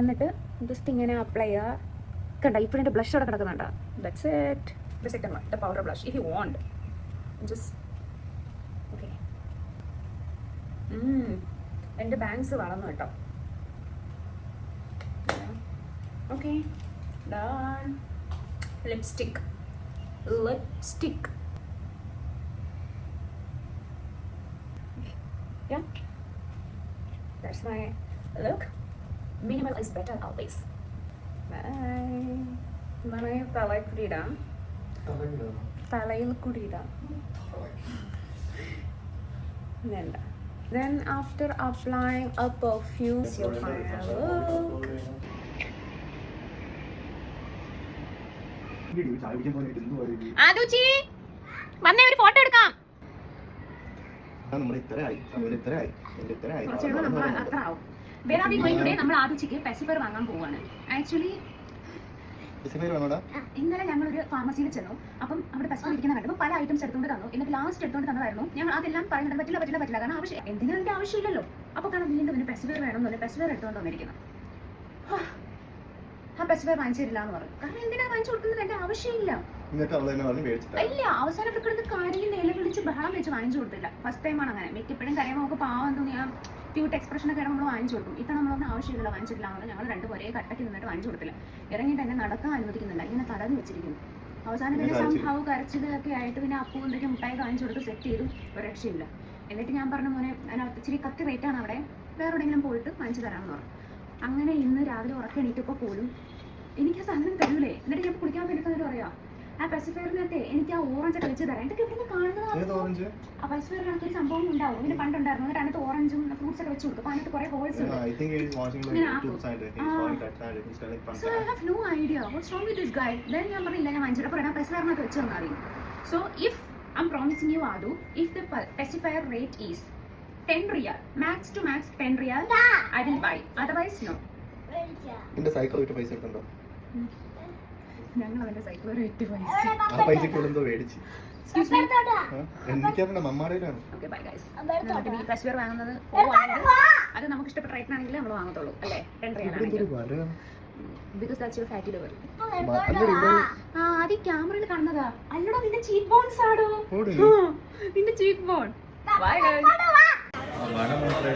എന്നിട്ട് ജസ്റ്റ് ഇങ്ങനെ അപ്ലൈ ചെയ്യുക. കണ്ട ഇപ്പോഴും എൻ്റെ ബ്ലഷ് അവിടെ കിടക്കുന്നുണ്ട്. That's it. The second one, the powder blush. If you want just okay. എൻ്റെ ബാങ്ക്സ് വളർന്നു കേട്ടോ. Okay done. Lipstick. Yeah, that's my look. Minimal is better always. Bye. Bye. തലയിൽ കൂടി ഇടാം. Then after applying a perfume, you'll find a look. ആദുച്ചി വന്നേ ഒരു photo എടുക്കാം. നമ്മൾ ആദുച്ചിക്ക് പെസിഫർ വാങ്ങാൻ പോവാണ്. ആക്ച്വലി ഇന്നലെ ഞങ്ങളൊരു ഫാർമസിയിൽ ചെന്നു. അപ്പം അവിടെ പെസിഫർ ഇരിക്കുന്ന കണ്ടപ്പോൾ പല ഐറ്റംസ് എടുത്തുകൊണ്ട് തന്നു. എന്നിട്ട് ലാസ്റ്റ് എടുത്തുകൊണ്ട് തന്നതായിരുന്നു. ഞങ്ങൾ അതെല്ലാം പറയുന്നത് പറ്റില്ല കാരണം ആവശ്യം എന്തിനും അതിന്റെ ആവശ്യമില്ലല്ലോ. അപ്പൊ കാരണം വീണ്ടും പിന്നെ പെസിഫർ വേണമെന്നല്ലേ പെസിഫർ എടുത്തുകൊണ്ട് വന്നിരിക്കുന്നത്. ആ പെസിഫർ വാങ്ങിച്ചു തരില്ല എന്ന് പറഞ്ഞു. കാരണം എന്തിനാ വാങ്ങിച്ചു കൊടുക്കുന്നത്? എന്റെ ആവശ്യമില്ല. ഇല്ല, അവസാനം ഇവിടെ കിടന്ന് കാര്യം നില വിളിച്ച് ബഹളം വെച്ച് വാങ്ങിച്ചു കൊടുത്തില്ല. ഫസ്റ്റ് ടൈമാണ് അങ്ങനെ. മിക്കപ്പോഴും കരയുമ്പോൾ നമുക്ക് പാവം തോന്നിയാ ക്യൂട്ട് എക്സ്പ്രഷൻ ഒക്കെ നമ്മൾ വാങ്ങിച്ചു കൊടുക്കും. ഇത്ര നമ്മളൊന്നും ആവശ്യമില്ല വാങ്ങിച്ചിട്ടില്ല എന്ന് ഞങ്ങൾ രണ്ടും ഒരേ കട്ടയ്ക്ക് നിന്നിട്ട് വാങ്ങിച്ചു കൊടുത്തില്ല. ഇറങ്ങിയിട്ട് എന്നെ നടക്കാൻ അനുവദിക്കുന്നില്ല. ഇങ്ങനെ തടഞ്ഞു വെച്ചിരിക്കുന്നു. അവസാനം പിന്നെ സംഭവം കരച്ചിലൊക്കെ ആയിട്ട് പിന്നെ അപ്പൂ എന്തൊക്കെ മുട്ടായി വാങ്ങിച്ചു കൊടുത്ത് സെറ്റ് ചെയ്തു. ഒരു രക്ഷയില്ല. എന്നിട്ട് ഞാൻ പറഞ്ഞ മോനെ അതിനകത്ത് ഇച്ചിരി കത്തി റേറ്റാണ് അവിടെ, വേറെ എവിടെയെങ്കിലും പോയിട്ട് വാങ്ങിച്ചു തരാമെന്ന് പറഞ്ഞു. അങ്ങനെ ഇന്ന് രാവിലെ ഉറക്കം എണീറ്റപ്പോൾ പോലും എനിക്ക് ആ സാധനം തരൂലേ. എന്നിട്ട് ഞാൻ കുളിക്കാൻ വേണ്ടിയിട്ട് പറയാം ആ പെസിഫയറിനകത്തെ എനിക്ക് ആ ഓറഞ്ച് ഒക്കെ വെച്ച് തരാം. ഇതൊക്കെ എവിടെ കാണുന്നത്? ആ പെസിഫയറിനകത്ത് ഒരു സംഭവം ഉണ്ടാവും. ഇതിന് പണ്ടുണ്ടായിരുന്നു. എന്നിട്ട് അതിനകത്ത് ഓറഞ്ചും ഫ്രൂട്ട്സ് ഒക്കെ വെച്ച് കൊടുക്കും. അപ്പൊ അതിനകത്ത് കുറെ ഹോൾസ് ഉണ്ട്. So I have no idea what's wrong with this guy. Then ഞാൻ പറഞ്ഞില്ല ഞാൻ വാങ്ങിച്ചിട്ട് പറയാം പെസിഫയറിനകത്ത് വെച്ച് തന്നറിയും. So if I'm promising you Adu, if the pacifier rate is 10 riyal, max to max 10 riyal, I will buy. Otherwise no. ഇന്റെ cycle വിട്ട് പൈസ എടുത്തോ? ഞങ്ങൾ അവന്റെ സൈക്കിൾ ഒരു 8 പൈസ ആ പൈസക്ക് എന്തോ മേടിച്ചു. എനിക്കറിയണ്ട മമ്മാടേലാണ്. Okay bye guys. നമുക്ക് ഈ പെസിഫയർ വാങ്ങുന്നത് അത് നമുക്ക് ഇഷ്ടപ്പെട്ട റേറ്റിനാണെങ്കിൽ നമ്മൾ വാങ്ങത്തുള്ളൂ അല്ലേ? 10 റിയാൽ ആണെങ്കിൽ. Because that's your fatty liver. അത് ഈ ക്യാമറയിൽ കാണുന്നതാ. അല്ലടാ നിന്റെ ചീക്ക് ബോൺസ് ആടോ. നിന്റെ cheek bone. Bye guys. Vada മാത്രമേ